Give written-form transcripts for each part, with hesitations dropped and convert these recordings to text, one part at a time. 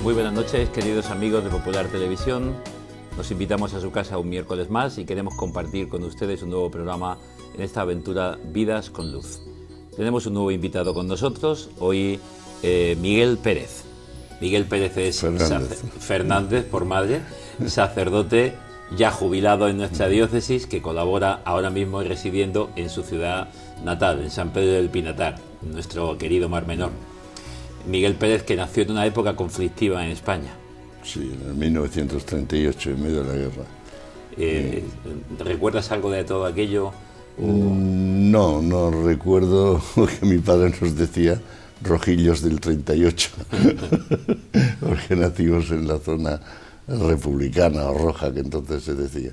Muy buenas noches, queridos amigos de Popular Televisión. Nos invitamos a su casa un miércoles más y queremos compartir con ustedes un nuevo programa en esta aventura Vidas con Luz. Tenemos un nuevo invitado con nosotros, hoy Miguel Pérez. Miguel Pérez es Fernández por madre, sacerdote ya jubilado en nuestra diócesis, que colabora ahora mismo residiendo en su ciudad natal, en San Pedro del Pinatar, en nuestro querido Mar Menor. Miguel Pérez, que nació en una época conflictiva en España. Sí, en 1938, en medio de la guerra. ¿Recuerdas algo de todo aquello? No recuerdo que mi padre nos decía rojillos del 38, porque nativos en la zona republicana o roja, que entonces se decía.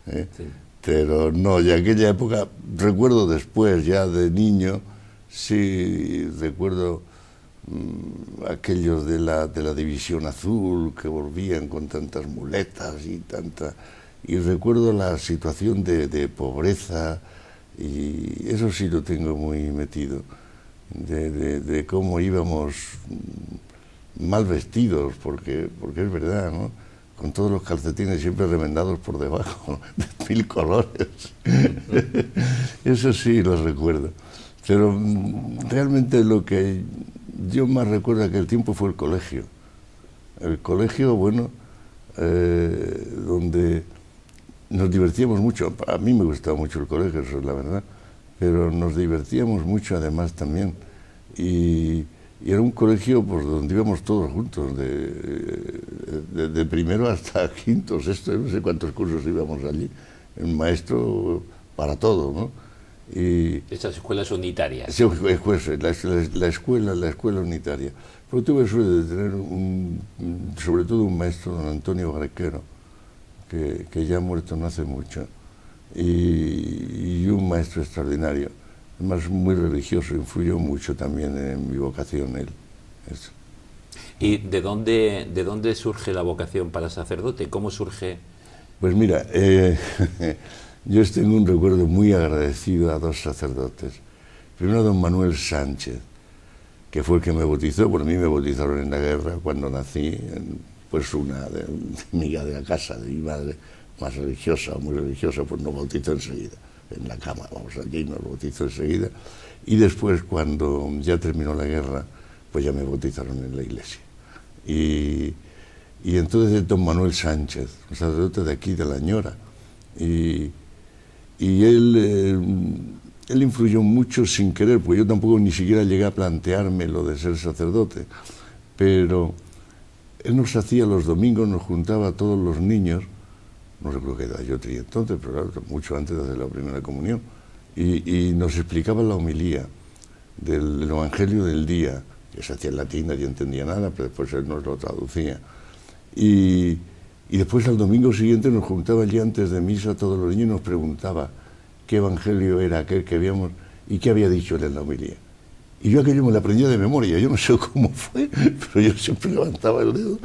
Sí. Pero no, y aquella época, recuerdo después, ya de niño, sí recuerdo aquellos de la División Azul que volvían con tantas muletas y recuerdo la situación de pobreza, y eso sí lo tengo muy metido, de cómo íbamos mal vestidos, porque es verdad, ¿no? Con todos los calcetines siempre remendados por debajo, de 1000 colores. Eso sí lo recuerdo. Pero realmente lo que yo más recuerdo de aquel tiempo fue el colegio. El colegio, bueno, donde nos divertíamos mucho. A mí me gustaba mucho el colegio, eso es la verdad, pero nos divertíamos mucho además también. Y era un colegio pues, donde íbamos todos juntos, de primero hasta quinto, sexto, no sé cuántos cursos íbamos allí. Un maestro para todo, ¿no? Y estas escuelas unitarias. Sí, la escuela unitaria. Pero tuve suerte de tener sobre todo un maestro, don Antonio Barquero, que ya ha muerto no hace mucho, y un maestro extraordinario, además muy religioso, influyó mucho también en mi vocación él. Eso. ¿Y de dónde surge la vocación para sacerdote? ¿Cómo surge? Pues mira, yo tengo un recuerdo muy agradecido a dos sacerdotes. Primero a don Manuel Sánchez, que fue el que me bautizó. Bueno, a mí me bautizaron en la guerra cuando nací, pues una amiga de la casa de mi madre, más religiosa, muy religiosa, pues nos bautizó enseguida, en la cama, vamos allí, nos bautizó enseguida. Y después, cuando ya terminó la guerra, pues ya me bautizaron en la iglesia. Y entonces don Manuel Sánchez, un sacerdote de aquí, de La Ñora, y él influyó mucho sin querer, porque yo tampoco ni siquiera llegué a plantearme lo de ser sacerdote, pero él nos hacía los domingos, nos juntaba a todos los niños, no recuerdo qué edad yo tenía entonces, pero claro, mucho antes de hacer la primera comunión, y nos explicaba la homilía del Evangelio del día, que se hacía en latín, nadie entendía nada, pero después él nos lo traducía. Y después al domingo siguiente nos juntaba allí antes de misa todos los niños y nos preguntaba qué evangelio era aquel que habíamos y qué había dicho él en la homilía. Y yo aquello me lo aprendía de memoria, yo no sé cómo fue, pero yo siempre levantaba el dedo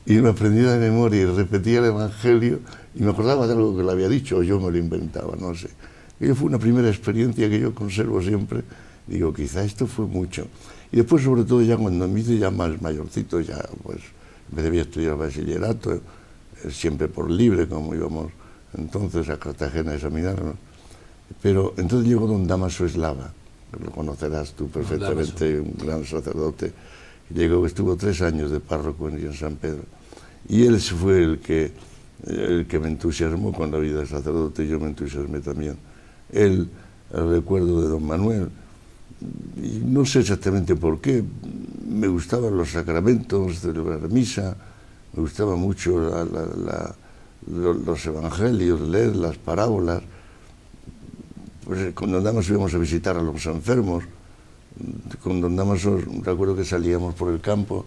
y me aprendía de memoria y repetía el evangelio y me acordaba de algo que le había dicho o yo me lo inventaba, no sé. Aquello fue una primera experiencia que yo conservo siempre. Digo, quizá esto fue mucho. Y después, sobre todo, ya cuando me hice ya más mayorcito, ya pues me debía estudiar bachillerato, siempre por libre, como íbamos entonces a Cartagena a examinarnos. Pero entonces llegó don Dámaso Eslava, que lo conocerás tú perfectamente, un gran sacerdote. Llegó, estuvo 3 años de párroco en San Pedro. Y él fue el que me entusiasmó con la vida de sacerdote, y yo me entusiasmé también. El recuerdo de don Manuel, y no sé exactamente por qué, me gustaban los sacramentos, celebrar misa, me gustaba mucho los evangelios, leer las parábolas. Pues con don Dámaso íbamos a visitar a los enfermos. Con don Dámaso recuerdo que salíamos por el campo,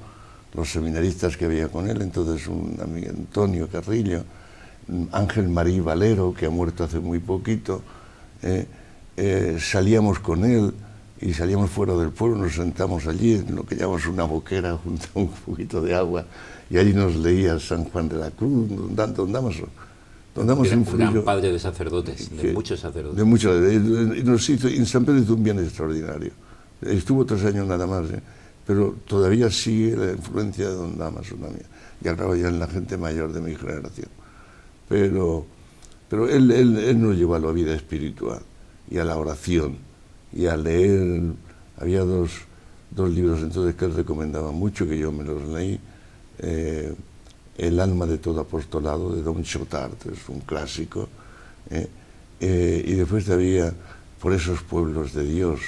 los seminaristas que había con él, entonces un amigo Antonio Carrillo, Ángel Marí Valero, que ha muerto hace muy poquito, salíamos con él y salíamos fuera del pueblo, nos sentamos allí en lo que llamamos una boquera junto a un poquito de agua, y allí nos leía San Juan de la Cruz, don Dámaso. Don Dámaso era un gran padre de sacerdotes, de muchos sacerdotes. De muchos, nos hizo, en San Pedro hizo un bien extraordinario. Estuvo 3 años nada más, pero todavía sigue la influencia de don Dámaso también. Ya claro, ya en la gente mayor de mi generación. Pero él nos llevó a la vida espiritual y a la oración y a leer. Había dos libros entonces que él recomendaba mucho, que yo me los leí. El alma de todo apostolado, de Don Chotard, es un clásico. Y después había Por esos pueblos de Dios,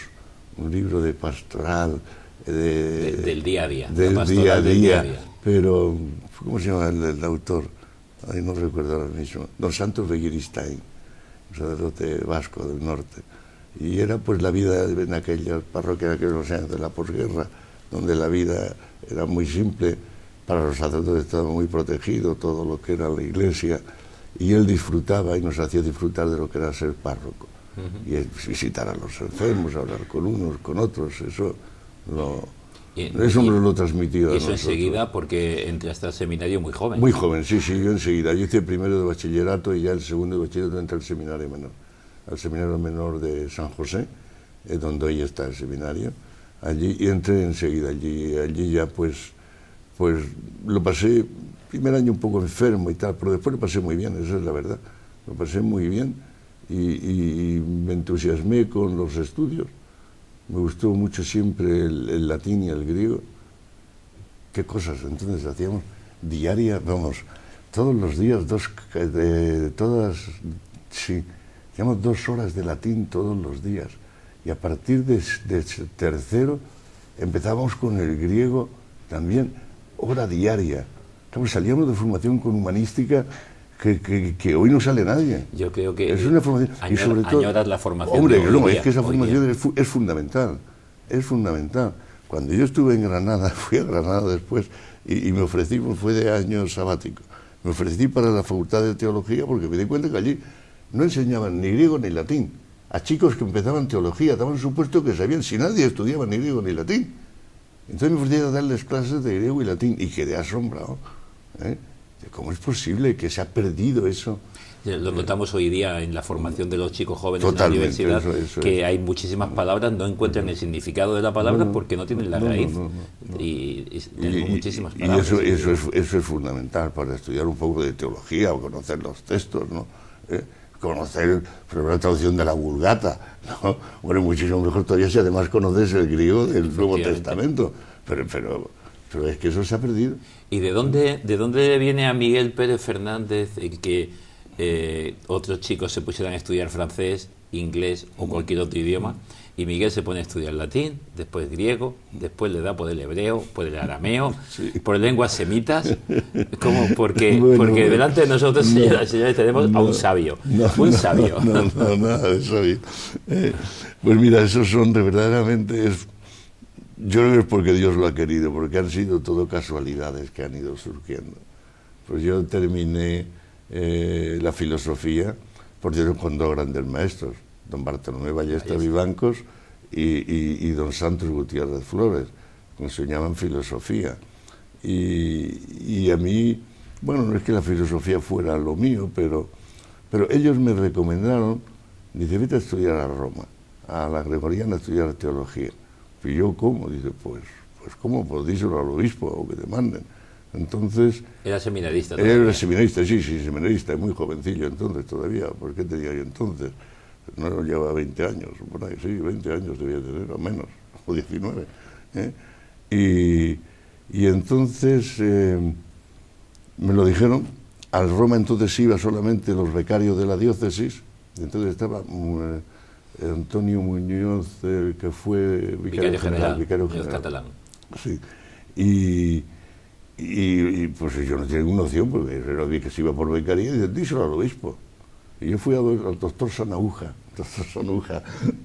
un libro de pastoral. Del día a día. Del día a día. Pero, ¿cómo se llama el autor? Ay, no recuerdo ahora mismo. Don Santos Begiristain, un sacerdote vasco del norte. Y era pues la vida en aquellas parroquias, aquellos años de la posguerra, donde la vida era muy simple. Para los sacerdotes estaba muy protegido todo lo que era la iglesia, y él disfrutaba y nos hacía disfrutar de lo que era ser párroco. Y visitar a los enfermos, hablar con unos, con otros, eso nos lo transmitió a eso nosotros. Enseguida, porque entraste al seminario muy joven. Muy joven, sí, yo enseguida. Yo hice el primero de bachillerato y ya el segundo de bachillerato entré al seminario menor. Al seminario menor de San José, donde hoy está el seminario. Allí, y entré enseguida. Allí ya pues lo pasé, primer año un poco enfermo y tal, pero después lo pasé muy bien, esa es la verdad. Lo pasé muy bien y me entusiasmé con los estudios. Me gustó mucho siempre el latín y el griego. Qué cosas, entonces hacíamos diaria, vamos, todos los días, hacíamos 2 horas de latín todos los días. Y a partir de tercero empezábamos con el griego también, hora diaria. Salíamos de formación con humanística que hoy no sale nadie. Yo creo que es una formación, y sobre todo, añoras la formación. Hombre, no, es que esa formación es fundamental, es fundamental. Cuando yo estuve en Granada, fui a Granada después y me ofrecí, fue de año sabático, me ofrecí para la Facultad de Teología porque me di cuenta que allí no enseñaban ni griego ni latín. A chicos que empezaban teología daban supuesto que sabían, si nadie estudiaba ni griego ni latín. Entonces me ofrecí a darles clases de griego y latín y quedé asombrado. ¿Cómo es posible que se ha perdido eso? Lo notamos hoy día en la formación de los chicos jóvenes en la universidad, que hay muchísimas palabras, no encuentran el significado de la palabra porque no tienen la raíz. Y tenemos muchísimas palabras. Y eso es fundamental para estudiar un poco de teología o conocer los textos, ¿no? Conocer, por ejemplo, la traducción de la Vulgata, ¿no? Bueno, muchísimo mejor todavía si además conoces el griego del Nuevo Testamento. Pero es que eso se ha perdido. ¿Y de dónde viene a Miguel Pérez Fernández que otros chicos se pusieran a estudiar francés, inglés o cualquier otro idioma, y Miguel se pone a estudiar latín, después griego, después le da por el hebreo, por el arameo, por lenguas semitas? ¿Cómo? Porque delante de nosotros, señoras y señores, tenemos a un sabio, un sabio. Nada de sabio. Pues mira, esos son verdaderamente... Yo creo que es porque Dios lo ha querido, porque han sido todo casualidades que han ido surgiendo. Pues yo terminé la filosofía, por cierto, con 2 grandes maestros, don Bartolomé Ballesta Vivancos y don Santos Gutiérrez Flores, que enseñaban filosofía. Y a mí, bueno, no es que la filosofía fuera lo mío, pero ellos me recomendaron, dice, vete a estudiar a Roma, a la Gregoriana, a estudiar teología. Y yo, ¿cómo? Dice, pues ¿cómo? Pues díselo al obispo o que te manden. Entonces... ¿Era seminarista? Era seminarista, sí, seminarista, muy jovencillo entonces todavía. ¿Por qué tenía yo entonces? No llevaba 20 años, por ahí, sí, 20 años debía tener, o menos, o 19. Y entonces me lo dijeron. Al Roma entonces iba solamente los becarios de la diócesis, entonces estaba... Antonio Muñoz, que fue vicario general catalán. Sí. Y pues yo no tenía ninguna opción, porque era que se iba por becaría, y dice, díselo al obispo. Y yo fui al doctor Sanauja,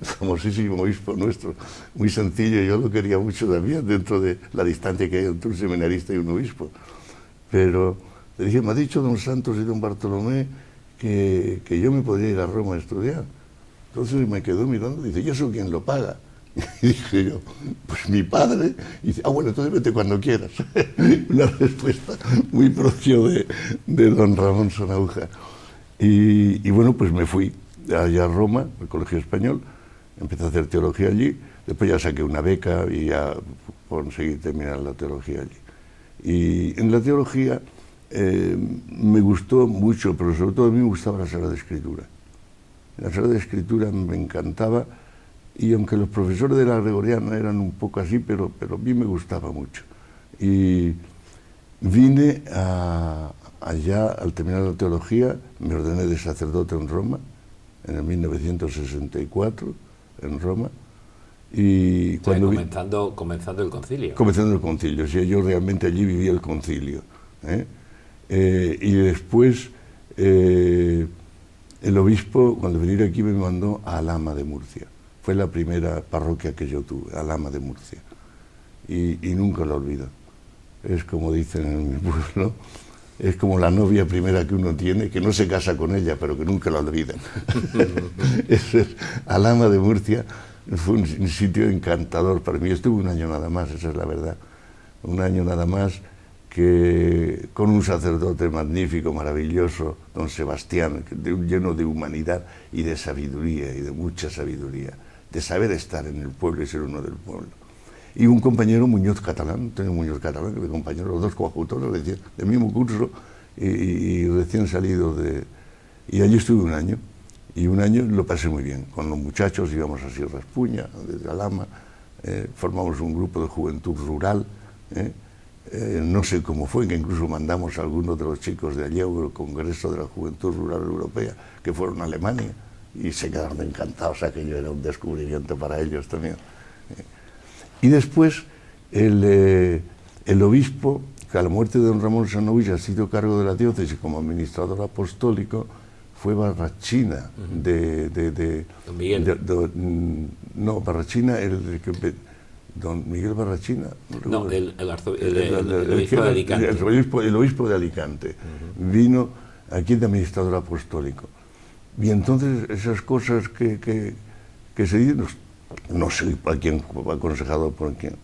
famosísimo obispo nuestro, muy sencillo, yo lo quería mucho también, dentro de la distancia que hay entre un seminarista y un obispo. Pero le dije, me ha dicho don Santos y don Bartolomé que yo me podría ir a Roma a estudiar. Entonces me quedó mirando y dice, ¿y eso quién lo paga? Y dije yo, pues mi padre. Y dice, bueno, entonces vete cuando quieras. Una respuesta muy propia de don Ramón Sanauja. Y bueno, pues me fui allá a Roma, al Colegio Español, empecé a hacer teología allí, después ya saqué una beca y ya conseguir terminar la teología allí. Y en la teología me gustó mucho, pero sobre todo a mí me gustaba la Sagrada Escritura. La Sagrada Escritura me encantaba, y aunque los profesores de la Gregoriana eran un poco así, pero a mí me gustaba mucho. Y vine allá, al terminar la teología, me ordené de sacerdote en Roma, en el 1964, en Roma. Y cuando comenzando el concilio. Comenzando el concilio, sí, yo realmente allí vivía el concilio. Y después el obispo, cuando vine aquí, me mandó a Alhama de Murcia. Fue la primera parroquia que yo tuve, Alhama de Murcia. Y nunca lo olvido. Es como dicen en mi pueblo, es como la novia primera que uno tiene, que no se casa con ella, pero que nunca la olvida. Eso es, Alhama de Murcia fue un sitio encantador para mí. Estuve un año nada más, esa es la verdad. Un año nada más, que con un sacerdote magnífico, maravilloso, don Sebastián, lleno de humanidad y de sabiduría, y de mucha sabiduría, de saber estar en el pueblo y ser uno del pueblo. Y un compañero, Muñoz Catalán, tengo Muñoz Catalán, que de compañero, los dos coautores del mismo curso, y recién salido de... Y allí estuve un año, y un año lo pasé muy bien. Con los muchachos íbamos a Sierra Espuña, desde Alhama, formamos un grupo de juventud rural, no sé cómo fue, que incluso mandamos a algunos de los chicos de allí al Congreso de la Juventud Rural Europea, que fueron a Alemania, y se quedaron encantados, aquello era un descubrimiento para ellos también. Y después el obispo, que a la muerte de don Ramón Sanovich ha sido cargo de la diócesis como administrador apostólico, fue Barrachina don Miguel. No, Barrachina, don Miguel Barrachina. No, el obispo de Alicante. El obispo de Alicante. Vino aquí de administrador apostólico. Y entonces esas cosas que se dicen, no sé a quién fue aconsejado por quién.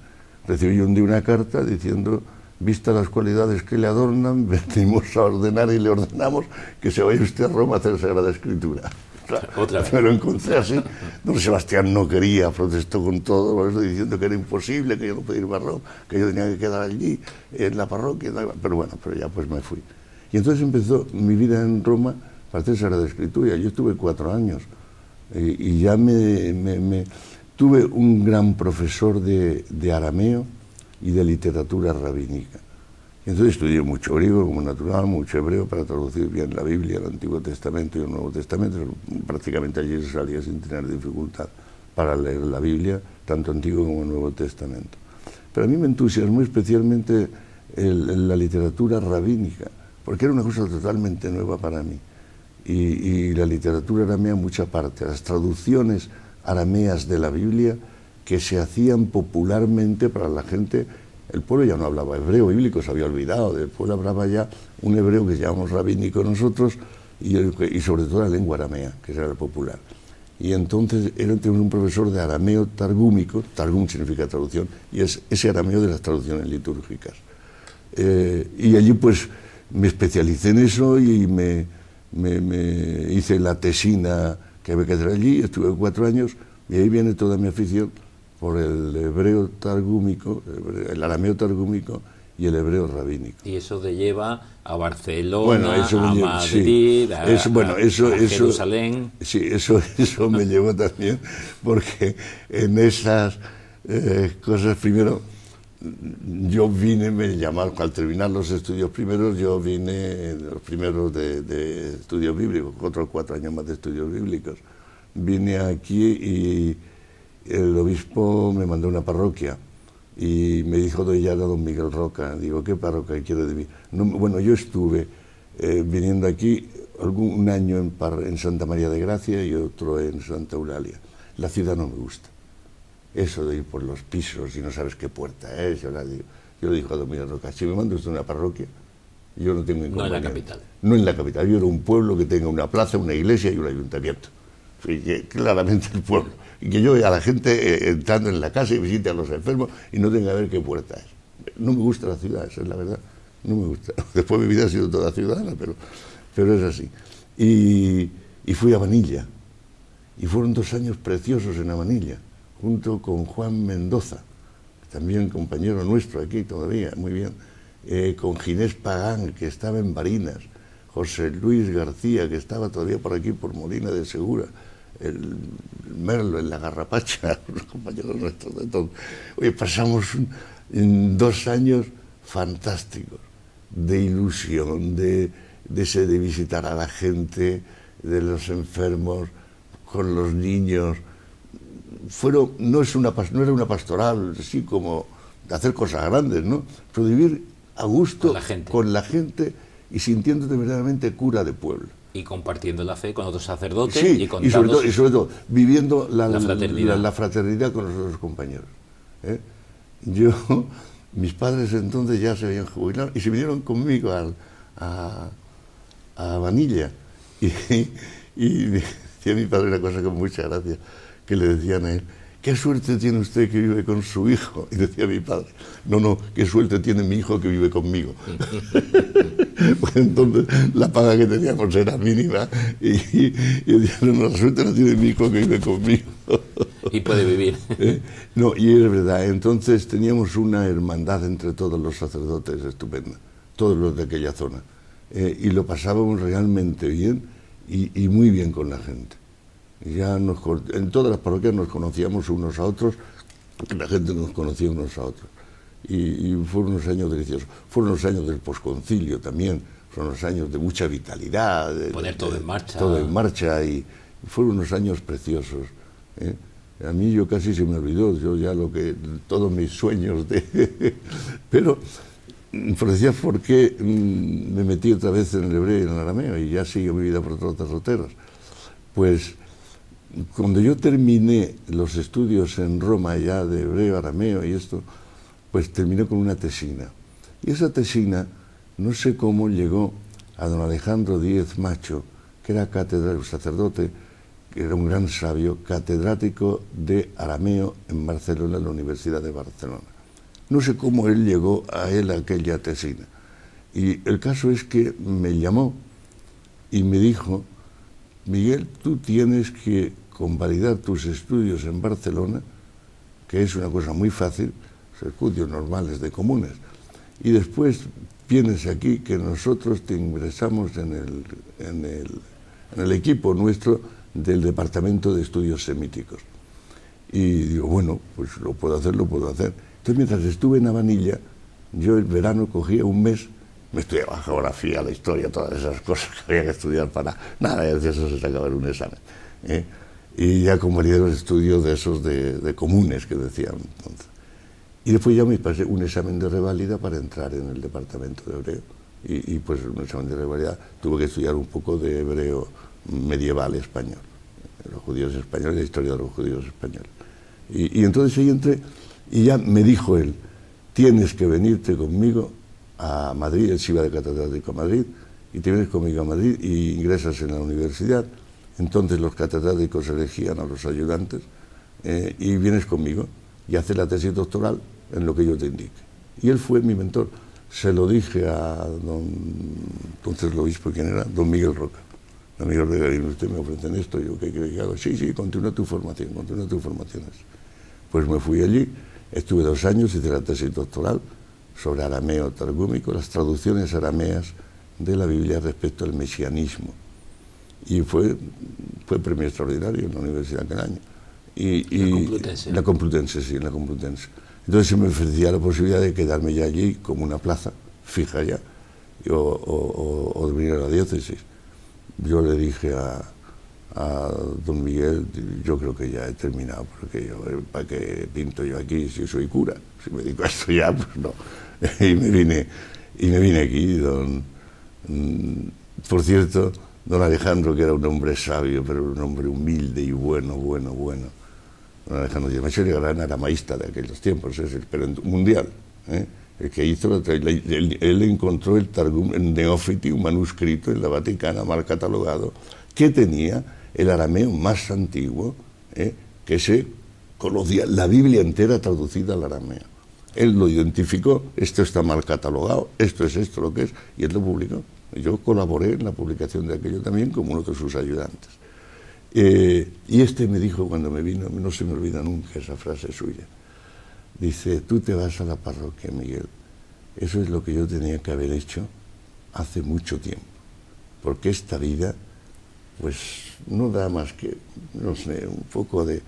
Recibí un día una carta diciendo: vistas las cualidades que le adornan, venimos a ordenar y le ordenamos que se vaya usted a Roma a hacer Sagrada Escritura. Otra vez. Me lo encontré así. Don Sebastián no quería, protestó con todo, diciendo que era imposible, que yo no podía ir a Roma, que yo tenía que quedar allí, en la parroquia. Pero bueno, pero ya pues me fui. Y entonces empezó mi vida en Roma para hacer Sagrada Escritura. Yo estuve 4 años y ya tuve un gran profesor de arameo y de literatura rabínica. Y entonces estudié mucho griego como natural, mucho hebreo para traducir bien la Biblia, el Antiguo Testamento y el Nuevo Testamento. Prácticamente allí se salía sin tener dificultad para leer la Biblia, tanto Antiguo como el Nuevo Testamento. Pero a mí me entusiasmó especialmente la literatura rabínica, porque era una cosa totalmente nueva para mí. Y la literatura aramea en mucha parte, las traducciones arameas de la Biblia que se hacían popularmente para la gente. El pueblo ya no hablaba hebreo bíblico, se había olvidado, del pueblo hablaba ya un hebreo que llamamos rabínico nosotros, y sobre todo la lengua aramea, que era la popular. Y entonces tenemos un profesor de arameo targúmico, targum significa traducción, y es ese arameo de las traducciones litúrgicas. Y allí pues me especialicé en eso y me hice la tesina que había que hacer allí, estuve 4 años, y ahí viene toda mi afición por el hebreo targúmico, el arameo targúmico y el hebreo rabínico. Y eso te lleva a Barcelona, a Madrid, sí. a Jerusalén. Sí, eso me llevó también, porque en esas cosas, primero, yo vine, me llamaron, al terminar los estudios primeros, yo vine, los primeros de estudios bíblicos, otros 4 años más de estudios bíblicos. Vine aquí y el obispo me mandó a una parroquia y me dijo doy a don Miguel Roca. Digo, ¿qué parroquia quiere de mí? No, bueno, yo estuve viniendo aquí un año en Santa María de Gracia y otro en Santa Eulalia. La ciudad no me gusta. Eso de ir por los pisos y no sabes qué puerta es. Yo le dije a don Miguel Roca, si me mando usted a una parroquia, yo no tengo inconveniente. No en la capital. No en la capital. Yo era un pueblo que tenga una plaza, una iglesia y un ayuntamiento. Sí, claramente el pueblo. Y que yo vea a la gente entrando en la casa y visite a los enfermos y no tenga que ver qué puerta es. No me gusta la ciudad, esa es la verdad. No me gusta. Después mi vida ha sido toda ciudadana, pero es así. Y fui a Vanilla. Y fueron 2 años preciosos en Vanilla, junto con Juan Mendoza, también compañero nuestro aquí todavía, muy bien, con Ginés Pagán, que estaba en Barinas, José Luis García, que estaba todavía por aquí, por Molina de Segura, el Merlo en la Garrapacha, los compañeros nuestros de todo. Oye, pasamos 2 años fantásticos, de ilusión, de visitar a la gente, de los enfermos, con los niños. No era una pastoral, así como de hacer cosas grandes, ¿no? Pero de vivir a gusto con la gente y sintiéndote verdaderamente cura de pueblo. Y compartiendo la fe con otros sacerdotes. Sí, y sobre todo viviendo la fraternidad con los otros compañeros. Mis padres entonces ya se habían jubilado y se vinieron conmigo a Vanilla. Y decía mi padre una cosa con mucha gracia, que le decían a él: ¿qué suerte tiene usted que vive con su hijo? Y decía mi padre: no, qué suerte tiene mi hijo que vive conmigo. Pues entonces la paga que teníamos era mínima y decía: no, la suerte la tiene mi hijo que vive conmigo. Y puede vivir. No, y es verdad, entonces teníamos una hermandad entre todos los sacerdotes estupenda, todos los de aquella zona, y lo pasábamos realmente bien y muy bien con la gente. Ya en todas las parroquias nos conocíamos unos a otros, porque la gente nos conocía unos a otros. Y fueron unos años deliciosos. Fueron los años del posconcilio también, fueron unos años de mucha vitalidad. Poner todo en marcha. Todo en marcha, y fueron unos años preciosos. A mí yo casi se me olvidó, todos mis sueños Pero, decía, ¿por qué me metí otra vez en el hebreo y en el arameo? Y ya sigo mi vida por otros derroteros. Pues cuando yo terminé los estudios en Roma ya de hebreo, arameo y esto, pues terminé con una tesina. Y esa tesina, no sé cómo, llegó a don Alejandro Díez Macho, que era catedrático, sacerdote, que era un gran sabio, catedrático de arameo en Barcelona, en la Universidad de Barcelona. No sé cómo él llegó a aquella tesina. Y el caso es que me llamó y me dijo: Miguel, tú tienes que convalidar tus estudios en Barcelona, que es una cosa muy fácil, estudios normales de comunes, y después vienes aquí, que nosotros te ingresamos en el equipo nuestro del Departamento de Estudios Semíticos. Y digo, bueno, pues lo puedo hacer. Entonces, mientras estuve en Avanilla, yo el verano cogía un mes, me estudiaba geografía, la historia, todas esas cosas que había que estudiar para nada, y de eso se sacaba en un examen. Y ya convalidé los estudios de esos de comunes que decían entonces. Y después ya me pasé un examen de reválida para entrar en el departamento de hebreo. Y pues un examen de reválida tuve que estudiar un poco de hebreo medieval español, los judíos españoles, la historia de los judíos españoles. Y entonces ahí entré y ya me dijo él: tienes que venirte conmigo a Madrid. Él se iba de catedrático a Madrid, y te vienes conmigo a Madrid y ingresas en la universidad. Entonces los catedráticos elegían a los ayudantes, y vienes conmigo y haces la tesis doctoral en lo que yo te indique. Y él fue mi mentor. Se lo dije a entonces el obispo, ¿quién era? Don Miguel Roca. Don Miguel Roca, y usted me ofrecen esto, yo ¿qué hago? Sí, continúa tu formación. Pues me fui allí, estuve 2 años, hice la tesis doctoral sobre arameo targúmico, las traducciones arameas de la Biblia respecto al mesianismo. Y fue premio extraordinario en la universidad aquel año. La Complutense. En la Complutense. Entonces se me ofrecía la posibilidad de quedarme ya allí como una plaza fija ya, o de venir a la diócesis. Yo le dije a don Miguel: yo creo que ya he terminado, porque ¿para qué pinto yo aquí si soy cura? Si me dedico a esto ya, pues no. Y me vine aquí. Por cierto, don Alejandro, que era un hombre sabio, pero un hombre humilde y bueno. Don Alejandro Díez Macho era gran aramaísta de aquellos tiempos, pero mundial. El que hizo, él encontró el Targum en Neófiti, un manuscrito en la Vaticana mal catalogado, que tenía el arameo más antiguo, que se conocía la Biblia entera traducida al arameo. Él lo identificó: esto está mal catalogado, esto es esto lo que es, y él lo publicó. Yo colaboré en la publicación de aquello también como uno de sus ayudantes. Y me dijo cuando me vino, no se me olvida nunca esa frase suya: dice, tú te vas a la parroquia, Miguel. Eso es lo que yo tenía que haber hecho hace mucho tiempo, porque esta vida pues no da más que, no sé, un poco de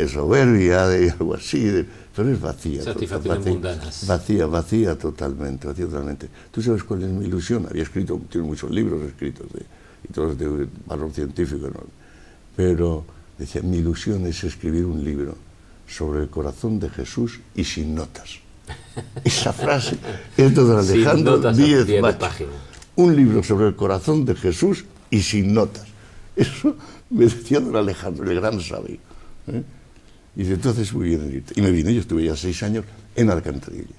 soberbia, de algo así, pero es vacía. Satisfacciones mundanas. Vacía totalmente, vacía totalmente. ¿Tú sabes cuál es mi ilusión? Había escrito, tiene muchos libros escritos, y todos de valor científico, ¿no? Pero decía, mi ilusión es escribir un libro sobre el corazón de Jesús y sin notas. Esa frase es de don Alejandro Díez Macho. Un libro sobre el corazón de Jesús y sin notas. Eso me decía don Alejandro, el gran sabio. Y dice, entonces muy bien. Y me vine, yo estuve ya 6 años en Alcantarilla.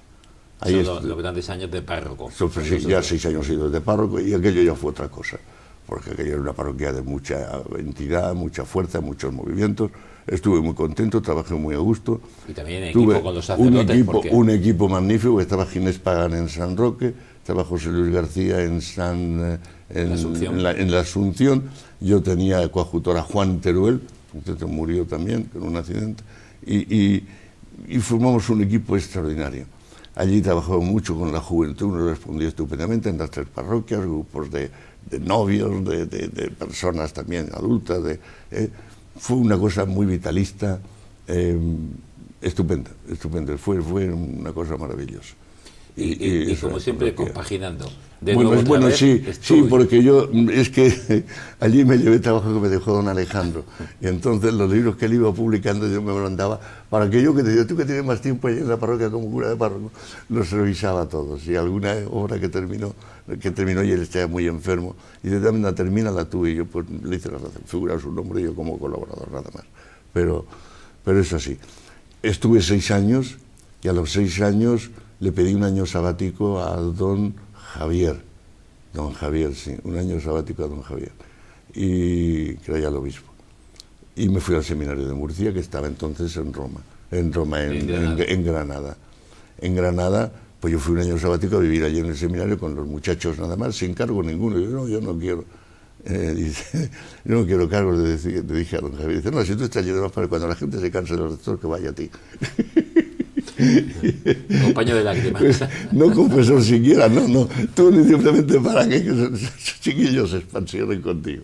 Ahí son los grandes años de párroco. Ya 6 años he ido de párroco y aquello ya fue otra cosa. Porque aquello era una parroquia de mucha entidad, mucha fuerza, muchos movimientos. Estuve muy contento, trabajé muy a gusto. Y también en equipo con los sacerdotes. Un equipo magnífico. Estaba Ginés Pagan en San Roque, estaba José Luis García en la Asunción. Yo tenía coadjutor a Juan Teruel, que murió también con un accidente, y formamos un equipo extraordinario. Allí trabajaba mucho con la juventud, nos respondía estupendamente en las 3 parroquias, grupos de novios, de personas también adultas. Fue una cosa muy vitalista, estupenda. Fue una cosa maravillosa. Y como siempre, compaginando. Bueno, sí, porque yo, es que allí me llevé trabajo que me dejó don Alejandro, y entonces los libros que él iba publicando yo me los mandaba, para que yo, que te digo, tú que tienes más tiempo allí en la parroquia como cura de párroco, los revisaba todos, y alguna obra que terminó y él estaba muy enfermo, y dice, también termínala tú, y yo pues le hice la figura su nombre y yo como colaborador nada más, pero es así. Estuve 6 años, y a los 6 años le pedí un año sabático a don Javier, sí, un año sabático a don Javier, y que era ya el obispo. Y me fui al seminario de Murcia, que estaba entonces en Granada. En Granada, pues yo fui un año sabático a vivir allí en el seminario con los muchachos nada más, sin cargo ninguno. Yo no quiero. Dice, yo no quiero cargos, le dije a don Javier. Dice, no, si tú estás yendo más para cuando la gente se canse de los rectores, que vaya a ti. Compañero de lágrimas. No confesor siquiera, no. Tú simplemente para que esos chiquillos se expansionen contigo.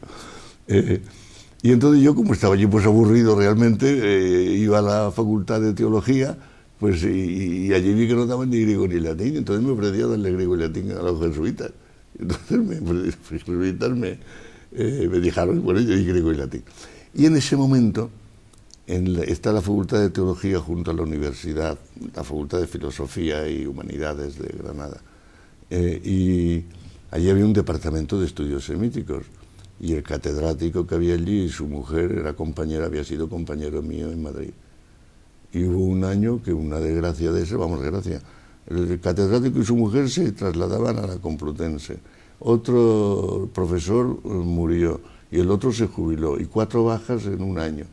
Y entonces yo, como estaba allí pues aburrido realmente, iba a la facultad de teología, pues y allí vi que no daban ni griego ni latín, entonces me ofrecía darle griego y latín a los jesuitas. Entonces los jesuitas me dijeron, bueno, yo di griego y latín. Y en ese momento está la Facultad de Teología junto a la Universidad, la Facultad de Filosofía y Humanidades de Granada. Y allí había un departamento de estudios semíticos, y el catedrático que había allí, y su mujer había sido compañero mío en Madrid. Y hubo un año que una desgracia de ese, desgracia, el catedrático y su mujer se trasladaban a la Complutense. Otro profesor murió, y el otro se jubiló, y 4 bajas en un año.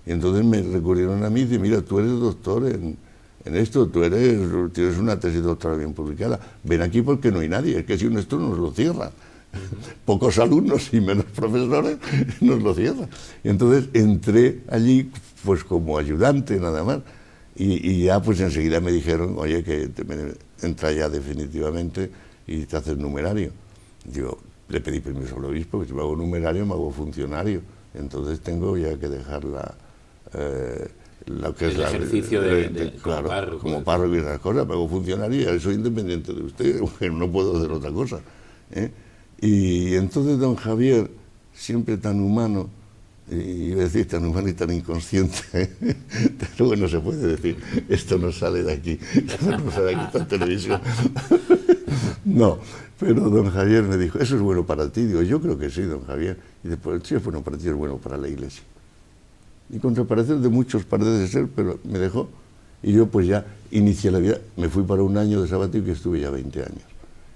Y entonces me recurrieron a mí y dicen, mira, tú eres doctor en esto, tienes una tesis doctoral bien publicada, ven aquí porque no hay nadie, es que si esto nos lo cierran. Pocos alumnos y menos profesores nos lo cierran. Y entonces entré allí pues como ayudante nada más, y ya pues enseguida me dijeron, oye, que entra ya definitivamente y te haces numerario. Digo, le pedí permiso al obispo, que si me hago numerario me hago funcionario, entonces tengo ya que dejar lo que el ejercicio claro, como párroco y esas cosas, me hago funcionario y soy independiente de usted, no puedo hacer otra cosa. Y entonces don Javier, siempre tan humano, y iba a decir tan humano y tan inconsciente, luego no se puede decir, esto no sale de aquí, esto no sale de aquí, está en televisión. No, pero don Javier me dijo, ¿eso es bueno para ti? Digo, yo creo que sí, don Javier. Y después, si es bueno para ti, es bueno para la Iglesia. Y contra parecer de muchos parece ser, pero me dejó. Y yo pues ya inicié la vida, me fui para un año de sabático y estuve ya 20 años.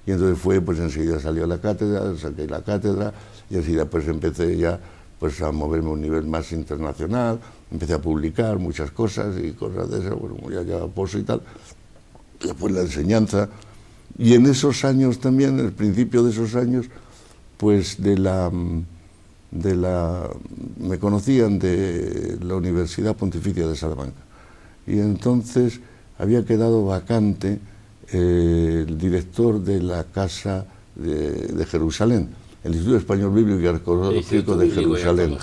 Y entonces pues enseguida salió a la cátedra, saqué la cátedra, y enseguida pues empecé ya pues a moverme a un nivel más internacional, empecé a publicar muchas cosas y cosas de esas, bueno, ya poso y tal. Después la enseñanza. Y en esos años también, en el principio de esos años, pues me conocían de la Universidad Pontificia de Salamanca. Y entonces había quedado vacante el director de la Casa de Jerusalén, el Instituto Español Bíblico y Arqueológico de Jerusalén,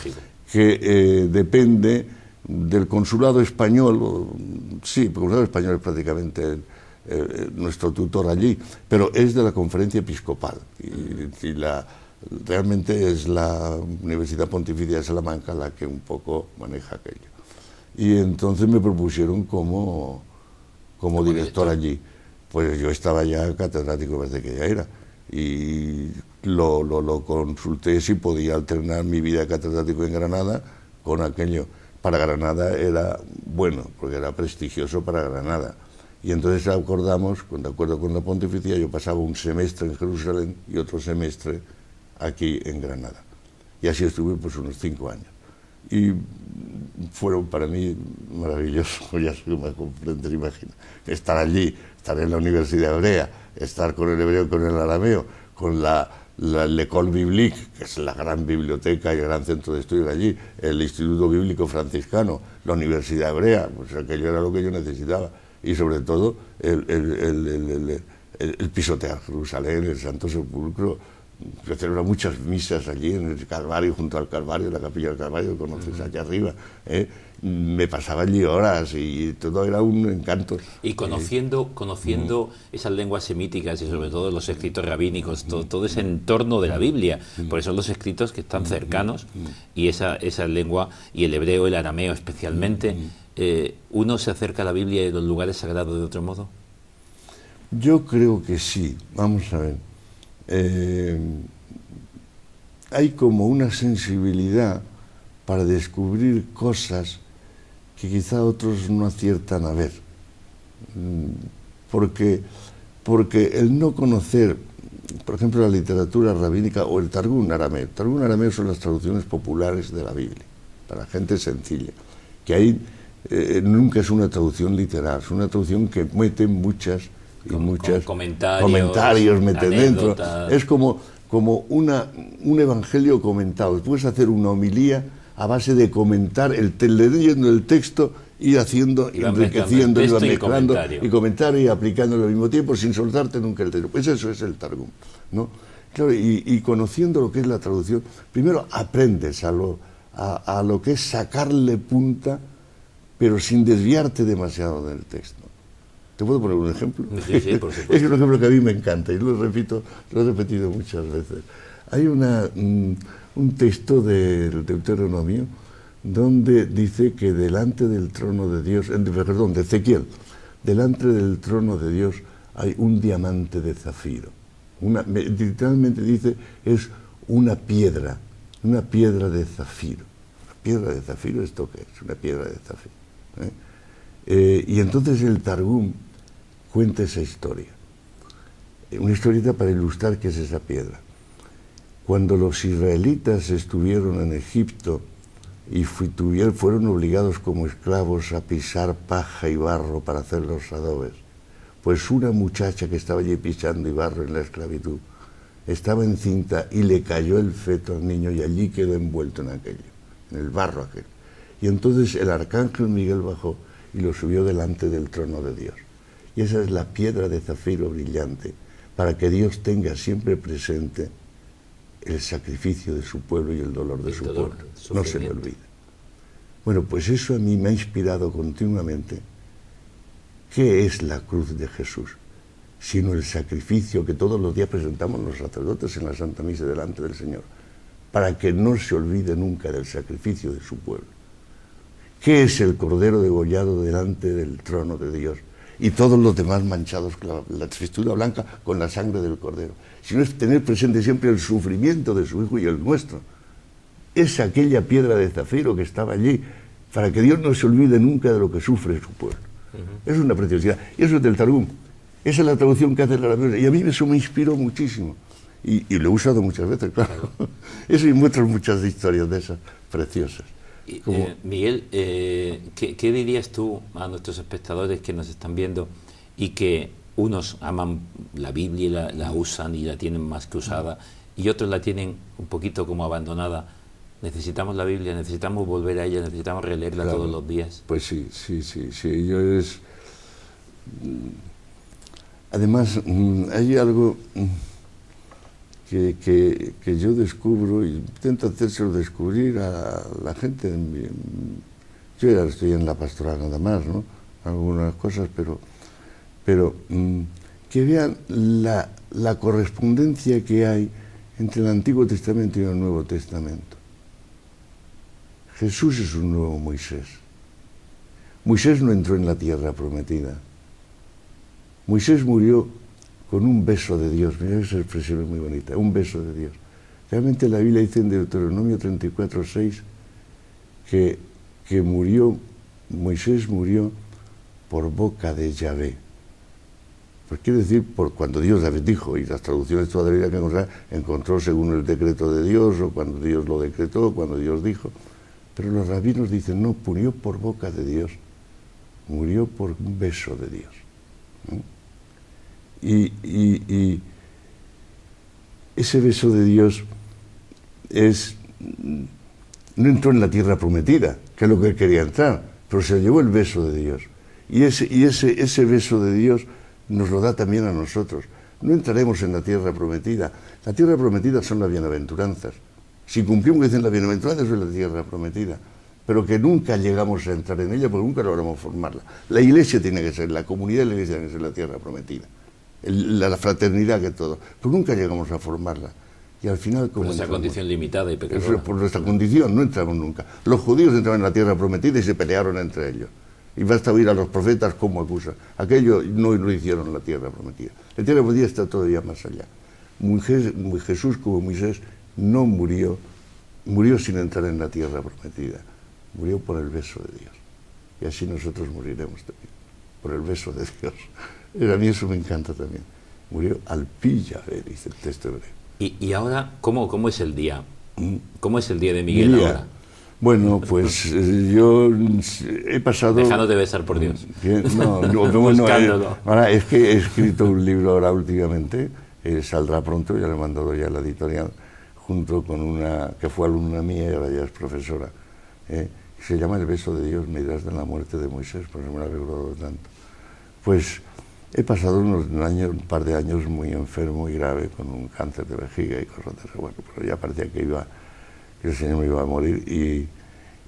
que depende del Consulado Español. Sí, el Consulado Español es prácticamente nuestro tutor allí, pero es de la Conferencia Episcopal y realmente es la Universidad Pontificia de Salamanca la que un poco maneja aquello. Y entonces me propusieron como director allí. Pues yo estaba ya catedrático desde que ya era, y lo consulté si podía alternar mi vida de catedrático en Granada con aquello. Para Granada era bueno, porque era prestigioso para Granada. Y entonces acordamos, de acuerdo con la Pontificia, yo pasaba un semestre en Jerusalén y otro semestre aquí en Granada. Y así estuve pues unos 5 años. Y fueron para mí maravillosos, ya se me comprende, imagina. Estar allí, estar en la Universidad Hebrea, estar con el hebreo y con el arameo, con la L'École Biblique, que es la gran biblioteca y el gran centro de estudio allí, el Instituto Bíblico Franciscano, la Universidad Hebrea, pues aquello era lo que yo necesitaba. Y sobre todo el pisotear Jerusalén, el Santo Sepulcro. Se celebran muchas misas allí en el Calvario, junto al Calvario, la capilla del Calvario, que conoces allá arriba. Me pasaba allí horas y todo era un encanto. Y conociendo esas lenguas semíticas y sobre todo los escritos rabínicos, todo ese entorno de la Biblia, por eso los escritos que están cercanos, y esa lengua, y el hebreo, el arameo especialmente, ¿uno se acerca a la Biblia y a los lugares sagrados de otro modo? Yo creo que sí. Vamos a ver. Hay como una sensibilidad para descubrir cosas que quizá otros no aciertan a ver, porque el no conocer, por ejemplo, la literatura rabínica o el Targum arameo. El Targum arameo son las traducciones populares de la Biblia, para gente sencilla, que ahí nunca es una traducción literal, es una traducción que mete muchos comentarios meten dentro. Es como un evangelio comentado. Puedes hacer una homilía a base de comentar, leyendo el texto, ir haciendo, enriqueciendo, ir mezclando y comentar y aplicándolo al mismo tiempo sin soltarte nunca el texto. Pues eso es el Targum, ¿no? Claro, y conociendo lo que es la traducción, primero aprendes a lo que es sacarle punta, pero sin desviarte demasiado del texto. ¿Te puedo poner un ejemplo? Sí, por supuesto. Es un ejemplo que a mí me encanta y lo he repetido muchas veces. Hay un texto del Deuteronomio donde dice que delante del trono de Dios, de Ezequiel, delante del trono de Dios hay un diamante de zafiro. Literalmente dice, es una piedra de zafiro. ¿Una piedra de zafiro? ¿Esto qué es? Una piedra de zafiro. Y entonces el Targum cuenta esa historia. Una historieta para ilustrar qué es esa piedra. Cuando los israelitas estuvieron en Egipto y fueron obligados como esclavos a pisar paja y barro para hacer los adobes, pues una muchacha que estaba allí pisando y barro en la esclavitud estaba encinta y le cayó el feto al niño y allí quedó envuelto en aquello, en el barro aquel. Y entonces el arcángel Miguel bajó y lo subió delante del trono de Dios. Y esa es la piedra de zafiro brillante, para que Dios tenga siempre presente el sacrificio de su pueblo y el dolor de su pueblo. No se le olvide. Bueno, pues eso a mí me ha inspirado continuamente. ¿Qué es la cruz de Jesús? Sino el sacrificio que todos los días presentamos los sacerdotes en la Santa Misa delante del Señor, para que no se olvide nunca del sacrificio de su pueblo. ¿Qué es el cordero degollado delante del trono de Dios? Y todos los demás manchados, la textura blanca con la sangre del cordero. Sino es tener presente siempre el sufrimiento de su Hijo y el nuestro. Es aquella piedra de zafiro que estaba allí, para que Dios no se olvide nunca de lo que sufre su pueblo. Es una preciosidad. Y eso es del Targum. Esa es la traducción que hace el arameo. Y a mí eso me inspiró muchísimo. Y lo he usado muchas veces, claro. Eso y muchas historias de esas preciosas. Miguel, ¿qué dirías tú a nuestros espectadores que nos están viendo y que unos aman la Biblia, la usan y la tienen más que usada, y otros la tienen un poquito como abandonada? Necesitamos la Biblia, necesitamos volver a ella, necesitamos releerla todos los días. Pues sí. además, hay algo que yo descubro y intento hacérselo descubrir a la gente. Yo ya estoy en la pastoral nada más, ¿no? Algunas cosas, pero que vean la correspondencia que hay entre el Antiguo Testamento y el Nuevo Testamento. Jesús es un nuevo Moisés. Moisés no entró en la tierra prometida. Moisés murió con un beso de Dios. Mira, esa expresión es muy bonita, un beso de Dios. Realmente la Biblia dice en Deuteronomio 34:6 que Moisés murió por boca de Yahvé. Pues quiere decir, por cuando Dios dijo, y las traducciones toda la vida que encontró según el decreto de Dios, o cuando Dios lo decretó, cuando Dios dijo. Pero los rabinos dicen, no, murió por boca de Dios, murió por un beso de Dios. Y ese beso de Dios no entró en la tierra prometida, que es lo que él quería entrar, pero se llevó el beso de Dios. Y ese beso de Dios nos lo da también a nosotros. No entraremos en la tierra prometida. La tierra prometida son las bienaventuranzas. Si cumplimos, dicen las bienaventuranzas, es la tierra prometida. Pero que nunca llegamos a entrar en ella porque nunca logramos formarla. La iglesia tiene que ser, la comunidad de la iglesia tiene que ser la tierra prometida. La fraternidad que todo. Pero nunca llegamos a formarla. Y al final, como. Por nuestra condición limitada y pecadora. Por nuestra condición, no entramos nunca. Los judíos entraban en la tierra prometida y se pelearon entre ellos. Y basta oír a los profetas cómo acusan. Aquello no lo hicieron en la tierra prometida. La tierra prometida está todavía más allá. Jesús, como Moisés, no murió sin entrar en la tierra prometida. Murió por el beso de Dios. Y así nosotros moriremos también, por el beso de Dios. A mí eso me encanta también. Murió al pi Yahvé, dice el texto hebreo. Y ahora, ¿cómo es el día? ¿Cómo es el día de Miguel ahora? Bueno, pues yo he pasado... Dejándote besar por Dios. Ahora es que he escrito un libro ahora últimamente, saldrá pronto, ya lo he mandado ya a la editorial, junto con una que fue alumna mía y ahora ya es profesora. Se llama El beso de Dios, me dirás de la muerte de Moisés, porque me lo ha recordado tanto. Pues he pasado un par de años muy enfermo y grave, con un cáncer de vejiga y cosas de eso. Bueno, pero ya parecía que el Señor me iba a morir y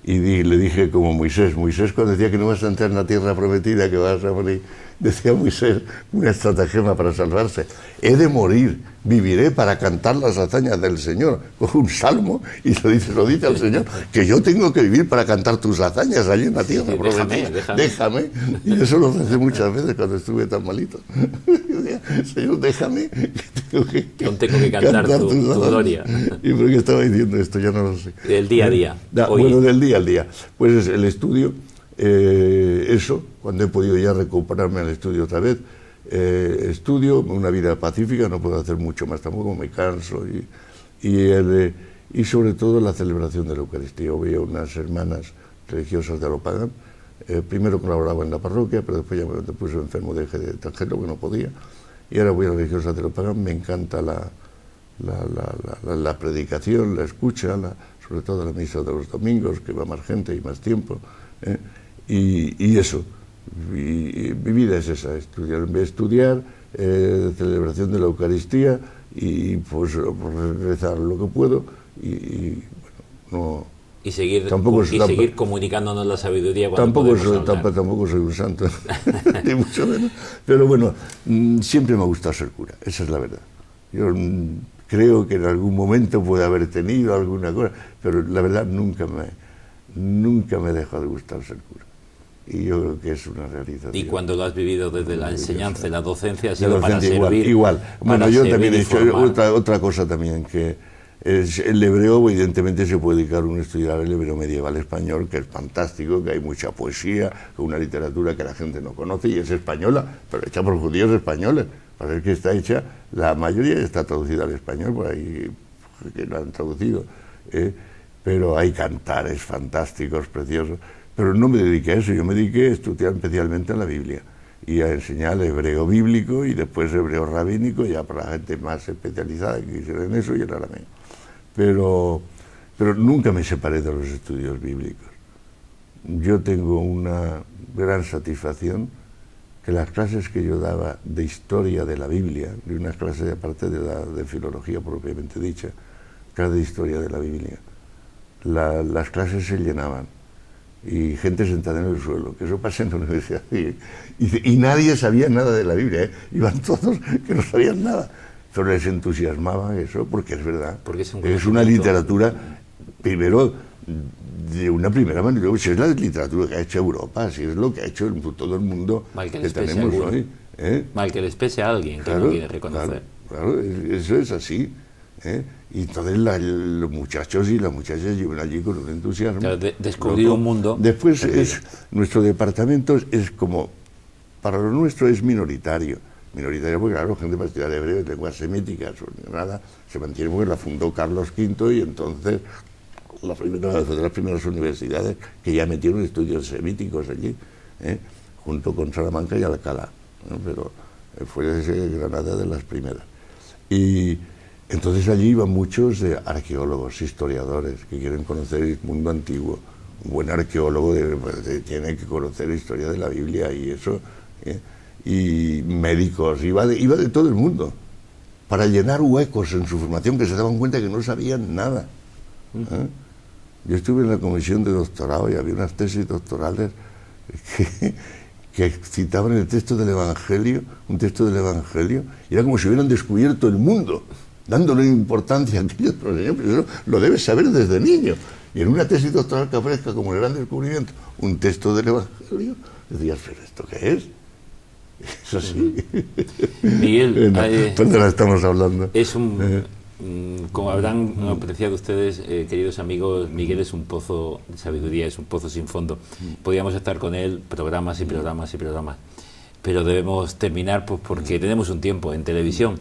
le dije como Moisés cuando decía que no vas a entrar en la tierra prometida, que vas a morir, decía Moisés una estratagema para salvarse: he de morir, viviré para cantar las hazañas del Señor. Coge un salmo y lo dice al Señor, que yo tengo que vivir para cantar tus hazañas allí en la tierra prometida. Déjame. Y eso lo hace muchas veces cuando estuve tan malito. Señor, déjame, que tengo que cantar tu gloria. ¿Y por qué estaba diciendo esto? Ya no lo sé. Del día a día. Bueno, del día al día. Pues el estudio, eso, cuando he podido ya recuperarme al estudio otra vez, estudio, una vida pacífica, no puedo hacer mucho más tampoco, me canso, y sobre todo la celebración de la Eucaristía. Voy a unas hermanas religiosas de Alopagán. Primero colaboraba en la parroquia, pero después ya me puse enfermo de extranjero, que no podía, y ahora voy a las religiosas de Alopagán. Me encanta la predicación, la escucha, sobre todo la misa de los domingos, que va más gente y más tiempo, y eso. Y mi vida es esa: estudiar, celebración de la Eucaristía y pues rezar lo que puedo y bueno, no. Y seguir comunicándonos la sabiduría cuando tampoco soy un santo, ni mucho menos. Pero bueno, siempre me ha gustado ser cura, esa es la verdad. Yo creo que en algún momento puede haber tenido alguna cosa, pero la verdad nunca me dejó de gustar ser cura. Y yo creo que es una realización. Y cuando lo has vivido desde la enseñanza y la docencia, ha sido para servir. Igual. Bueno, yo también he hecho otra cosa también, que el hebreo, evidentemente se puede dedicar uno a estudiar el hebreo medieval español, que es fantástico, que hay mucha poesía, una literatura que la gente no conoce y es española, pero hecha por judíos españoles. Para ver que está hecha, la mayoría está traducida al español, por ahí que lo han traducido. Pero hay cantares fantásticos, preciosos. Pero no me dediqué a eso, yo me dediqué a estudiar especialmente en la Biblia y a enseñar hebreo bíblico y después hebreo rabínico, ya para la gente más especializada que quisiera en eso, y el arameo. Pero nunca me separé de los estudios bíblicos. Yo tengo una gran satisfacción que las clases que yo daba de historia de la Biblia, de unas clases aparte de filología propiamente dicha, clases de historia de la Biblia, las clases se llenaban y gente sentada en el suelo, que eso pasa en la universidad, y nadie sabía nada de la Biblia, ¿eh? Iban todos que no sabían nada, pero les entusiasmaba eso, porque es verdad, porque es una literatura, primero, de una primera manera, si es la literatura que ha hecho Europa, si es lo que ha hecho todo el mundo que tenemos hoy. Mal que les pese a alguien que no quiere reconocer. Claro, eso es así. Y entonces los muchachos y las muchachas llevan allí con un entusiasmo. Claro, descubrir un mundo. Después nuestro departamento es como, para lo nuestro es minoritario porque claro, gente para estudiar hebreo y lenguas semíticas o nada, se mantiene porque la fundó Carlos V y entonces de las primeras universidades que ya metieron estudios semíticos allí, junto con Salamanca y Alcalá, pero fue Granada de las primeras. Y entonces allí iban muchos arqueólogos, historiadores, que quieren conocer el mundo antiguo. Un buen arqueólogo tiene que conocer la historia de la Biblia y eso, y médicos, iba de todo el mundo, para llenar huecos en su formación, que se daban cuenta que no sabían nada. Yo estuve en la comisión de doctorado y había unas tesis doctorales que citaban el texto del Evangelio, un texto del Evangelio, y era como si hubieran descubierto el mundo, dándole importancia a aquellos, pero eso lo debes saber desde niño. Y en una tesis doctoral que aparezca como el gran descubrimiento, un texto del Evangelio, decías, ¿pero esto qué es? Eso sí. Miguel, ¿dónde estamos hablando? Es como habrán apreciado ustedes, queridos amigos, Miguel es un pozo de sabiduría, es un pozo sin fondo. Podríamos estar con él programas y programas y programas, pero debemos terminar pues, porque tenemos un tiempo en televisión.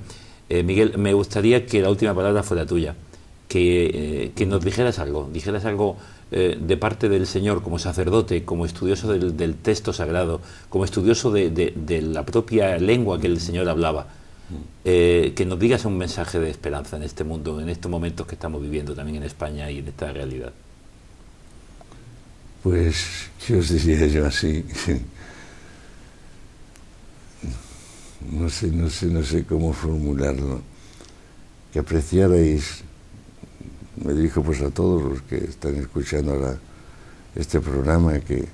Miguel, me gustaría que la última palabra fuera tuya, que nos dijeras algo de parte del Señor como sacerdote, como estudioso del texto sagrado, como estudioso de la propia lengua que el Señor hablaba. Que nos digas un mensaje de esperanza en este mundo, en estos momentos que estamos viviendo también en España y en esta realidad. Pues, ¿qué os diría yo así? No sé cómo formularlo. Que apreciarais, me dirijo pues a todos los que están escuchando ahora este programa, que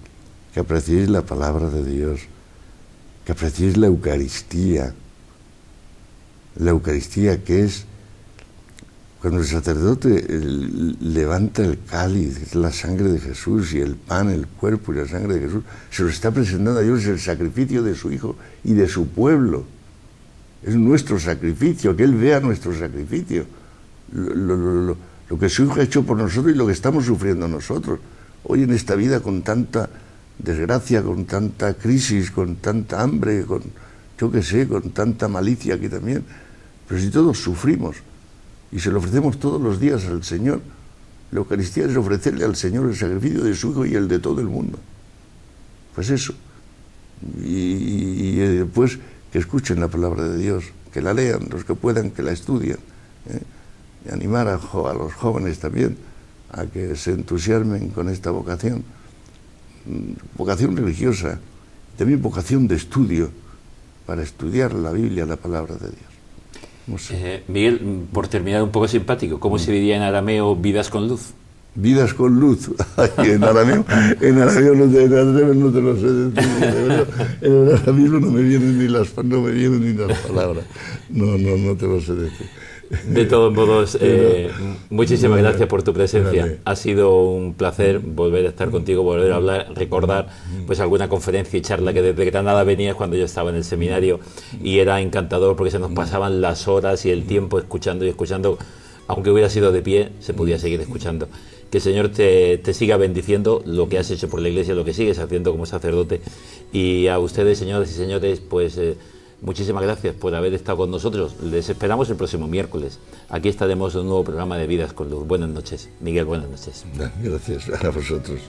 apreciéis la palabra de Dios, que apreciéis la Eucaristía que es cuando el sacerdote levanta el cáliz, la sangre de Jesús, y el pan, el cuerpo y la sangre de Jesús, se lo está presentando a Dios, es el sacrificio de su Hijo y de su pueblo. Es nuestro sacrificio, que Él vea nuestro sacrificio, lo que su Hijo ha hecho por nosotros y lo que estamos sufriendo nosotros. Hoy en esta vida con tanta desgracia, con tanta crisis, con tanta hambre, con tanta malicia aquí también, pero si todos sufrimos y se lo ofrecemos todos los días al Señor, la Eucaristía es ofrecerle al Señor el sacrificio de su Hijo y el de todo el mundo. Pues eso. Y después que escuchen la palabra de Dios, que la lean, los que puedan, que la estudien, y animar a los jóvenes también a que se entusiasmen con esta vocación religiosa, también vocación de estudio, para estudiar la Biblia, la palabra de Dios. No sé. Miguel, por terminar un poco simpático, ¿cómo se diría en arameo vidas con luz? Vidas con luz. En arameo no te lo sé decir. Ahora mismo no me vienen ni las palabras. No te lo sé decir. De todos modos, muchísimas gracias por tu presencia. Ha sido un placer volver a estar contigo, volver a hablar, recordar pues alguna conferencia y charla que desde Granada venías cuando yo estaba en el seminario, y era encantador porque se nos pasaban las horas y el tiempo escuchando y escuchando. Aunque hubiera sido de pie, se podía seguir escuchando. Que el Señor te siga bendiciendo lo que has hecho por la Iglesia, lo que sigues haciendo como sacerdote. Y a ustedes, señoras y señores, pues muchísimas gracias por haber estado con nosotros. Les esperamos el próximo miércoles. Aquí estaremos en un nuevo programa de Vidas con Luz. Buenas noches. Miguel, buenas noches. Gracias a vosotros.